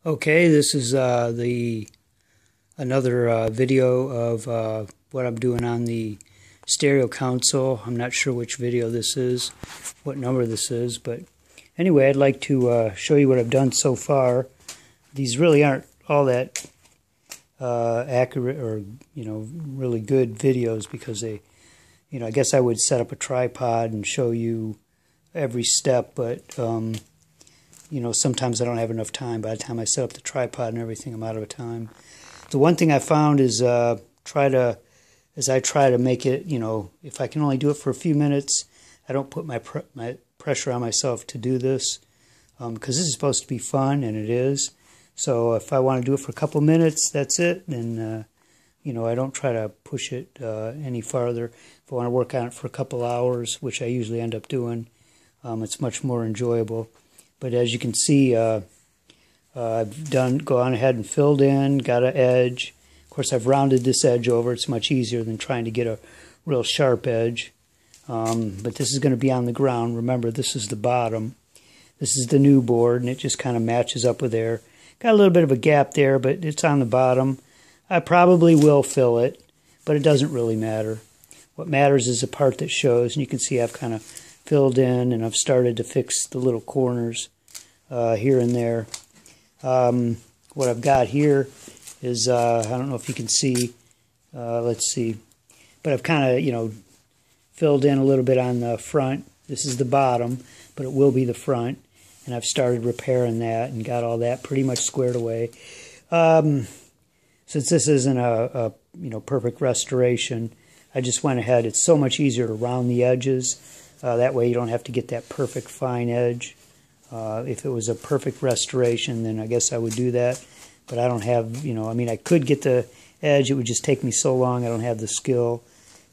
Okay, this is another video of what I'm doing on the stereo console. I'm not sure which video this is, what number this is, but anyway, I'd like to show you what I've done so far. These really aren't all that accurate or really good videos because they, I guess I would set up a tripod and show you every step, but sometimes I don't have enough time. By the time I set up the tripod and everything, I'm out of time. The one thing I found is I try to make it, if I can only do it for a few minutes, I don't put my pressure on myself to do this because this is supposed to be fun, and it is. So if I want to do it for a couple of minutes, that's it. And, I don't try to push it any farther. If I want to work on it for a couple hours, which I usually end up doing, it's much more enjoyable. But as you can see, I've gone ahead and filled in, got an edge. Of course, I've rounded this edge over. It's much easier than trying to get a real sharp edge. But this is going to be on the ground. Remember, this is the bottom. This is the new board, and it just kind of matches up with there. Got a little bit of a gap there, but it's on the bottom. I probably will fill it, but it doesn't really matter. What matters is the part that shows, and you can see I've kind of filled in, and I've started to fix the little corners here and there. What I've got here is, I don't know if you can see, let's see, but I've kind of, filled in a little bit on the front. This is the bottom, but it will be the front, and I've started repairing that and got all that pretty much squared away. Since this isn't a perfect restoration, I just went ahead. It's so much easier to round the edges. That way you don't have to get that perfect fine edge. If it was a perfect restoration, then I guess I would do that. But I don't have, I could get the edge. It would just take me so long. I don't have the skill.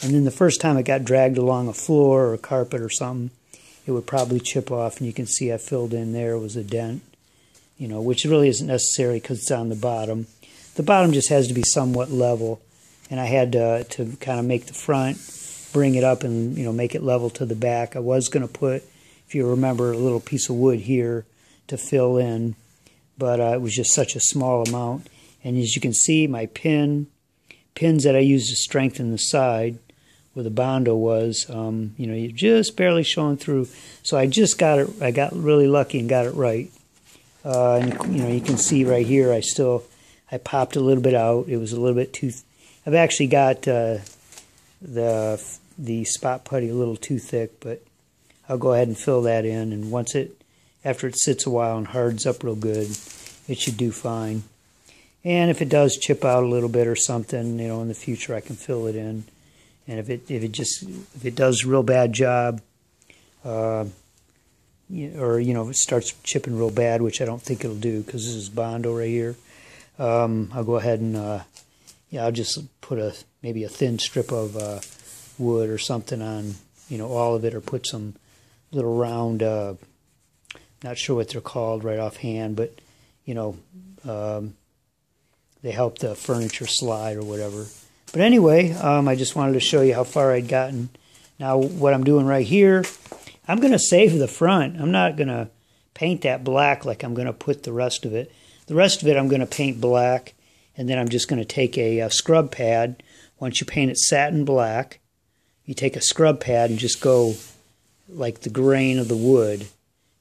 And then the first time it got dragged along a floor or a carpet or something, it would probably chip off. And you can see I filled in there was a dent, which really isn't necessary because it's on the bottom. The bottom just has to be somewhat level. And I had to kind of make the front, bring it up and, make it level to the back. I was going to put, if you remember, a little piece of wood here to fill in, but it was just such a small amount. And as you can see, my pins that I used to strengthen the side where the Bondo was, you're just barely showing through. So I just got it, I got really lucky and got it right. And, you can see right here, I popped a little bit out. It was a little bit too, I've actually got the spot putty a little too thick, but I'll go ahead and fill that in, and after it sits a while and hardens up real good, it should do fine. And if it does chip out a little bit or something, in the future I can fill it in. And if it does a real bad job, or if it starts chipping real bad, which I don't think it'll do because this is Bondo right here, I'll go ahead and I'll just put maybe a thin strip of wood or something on, all of it, or put some little round, not sure what they're called right offhand, but, they help the furniture slide or whatever. But anyway, I just wanted to show you how far I'd gotten. Now, what I'm doing right here, I'm going to save the front. I'm not going to paint that black like I'm going to put the rest of it. The rest of it I'm going to paint black, and then I'm just going to take a scrub pad. Once you paint it satin black, you take a scrub pad and just go like the grain of the wood,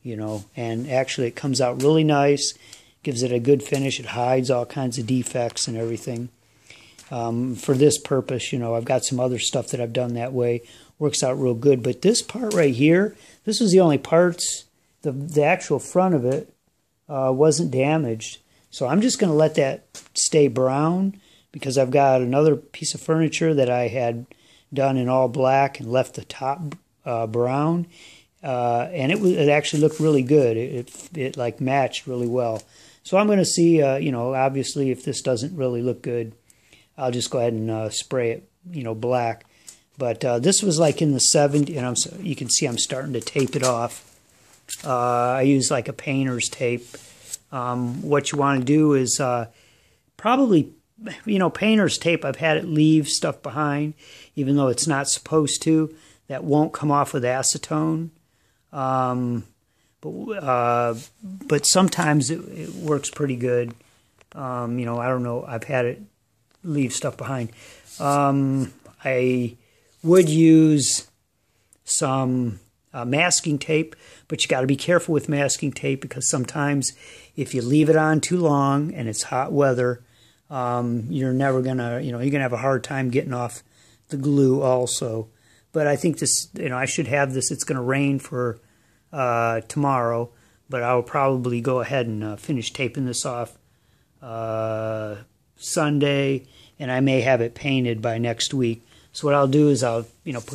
and actually it comes out really nice, gives it a good finish. It hides all kinds of defects and everything. For this purpose, I've got some other stuff that I've done that way. Works out real good. But this part right here, this was the only parts, the actual front of it wasn't damaged. So I'm just going to let that stay brown because I've got another piece of furniture that I had done in all black and left the top brown. And it actually looked really good. It like matched really well. So I'm going to see, obviously if this doesn't really look good, I'll just go ahead and spray it, black. But this was like in the 70s, and you can see I'm starting to tape it off. I use like a painter's tape. What you want to do is probably, painter's tape, I've had it leave stuff behind, even though it's not supposed to. That won't come off with acetone. but sometimes it works pretty good. I don't know. I've had it leave stuff behind. I would use some masking tape, but you got to be careful with masking tape because sometimes if you leave it on too long and it's hot weather, you're never gonna, you're gonna have a hard time getting off the glue also. But I think this, I should have this. It's gonna rain for tomorrow, but I'll probably go ahead and finish taping this off Sunday, and I may have it painted by next week. So what I'll do is I'll,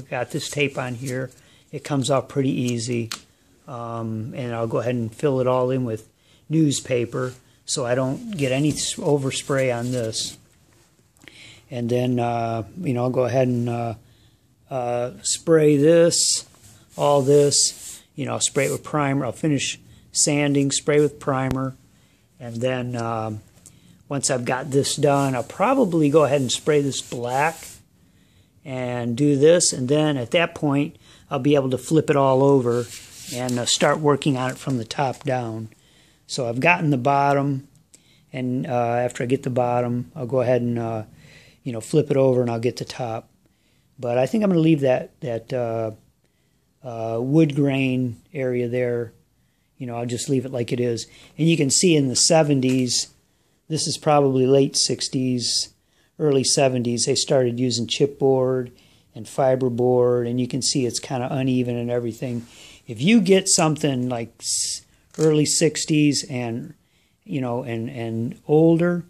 got this tape on here. It comes off pretty easy, and I'll go ahead and fill it all in with newspaper so I don't get any overspray on this. And then, I'll go ahead and spray this, all this, spray it with primer. I'll finish sanding, spray with primer, and then once I've got this done, I'll probably go ahead and spray this black and do this, and then at that point I'll be able to flip it all over and start working on it from the top down. So I've gotten the bottom, and after I get the bottom, I'll go ahead and flip it over and I'll get the top. But I think I'm going to leave that wood grain area there. I'll just leave it like it is. And you can see in the 70s, this is probably late 60s, early 70s, they started using chipboard and fiberboard, and you can see it's kind of uneven and everything. If you get something like early 60s and and older,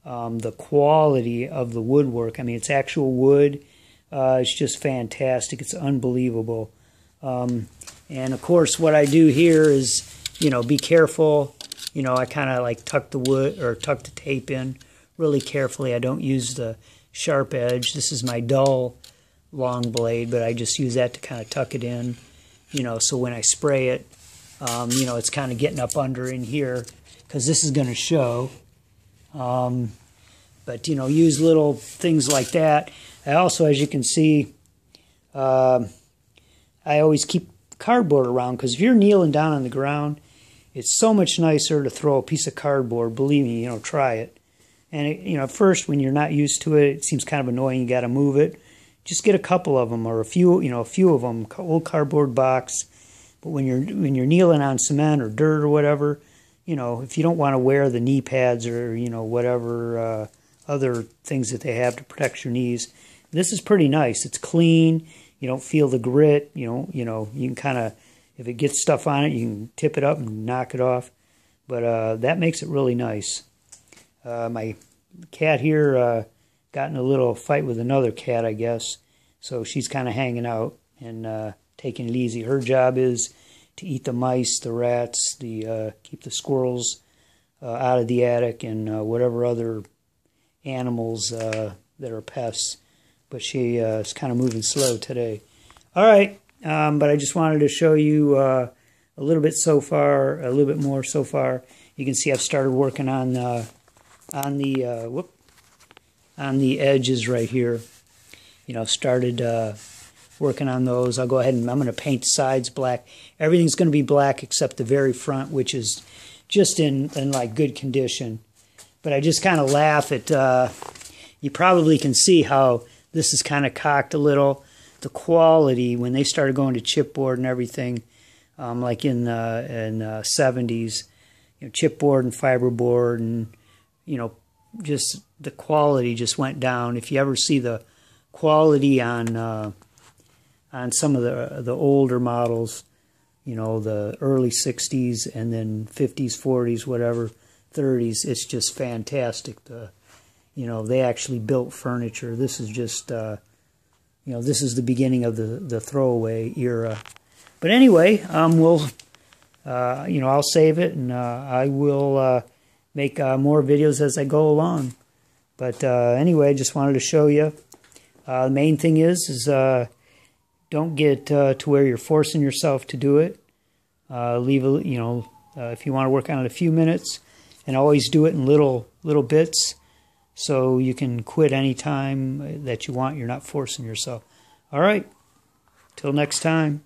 the quality of the woodwork, I mean, it's actual wood, it's just fantastic. It's unbelievable. And of course, what I do here is, be careful. I kind of like tuck the tape in really carefully. I don't use the sharp edge. This is my dull long blade, but I just use that to kind of tuck it in, so when I spray it, it's kind of getting up under in here because this is going to show. But, use little things like that. I also, as you can see, I always keep cardboard around because if you're kneeling down on the ground, it's so much nicer to throw a piece of cardboard. Believe me, try it. And, at first, when you're not used to it, it seems kind of annoying. You got to move it. Just get a couple of them or a few of them, old cardboard box. But when you're kneeling on cement or dirt or whatever, if you don't want to wear the knee pads or, whatever other things that they have to protect your knees, this is pretty nice. It's clean. You don't feel the grit. You can kind of, if it gets stuff on it, you can tip it up and knock it off. But that makes it really nice. My cat here got in a little fight with another cat, I guess. So she's kind of hanging out and taking it easy. Her job is to eat the mice, the rats, keep the squirrels out of the attic, and whatever other animals that are pests. But she is kind of moving slow today. All right, but I just wanted to show you a little bit so far, a little bit more so far. You can see I've started working on the edges right here. Started working on those. I'll go ahead and I'm going to paint the sides black. Everything's going to be black except the very front, which is just in like good condition. But I just kind of laugh at, you probably can see how this is kind of cocked a little. The quality, when they started going to chipboard and everything, like in 70s, chipboard and fiberboard, and, just the quality just went down. If you ever see the quality on some of the older models, the early 60s and then 50s, 40s, whatever, 30s, it's just fantastic. They actually built furniture. This is just, this is the beginning of the throwaway era. But anyway, I'll save it, and I will make more videos as I go along. But anyway, I just wanted to show you. The main thing is don't get to where you're forcing yourself to do it. Leave if you want to work on it a few minutes, and always do it in little bits, so you can quit any time that you want. You're not forcing yourself. All right, till next time.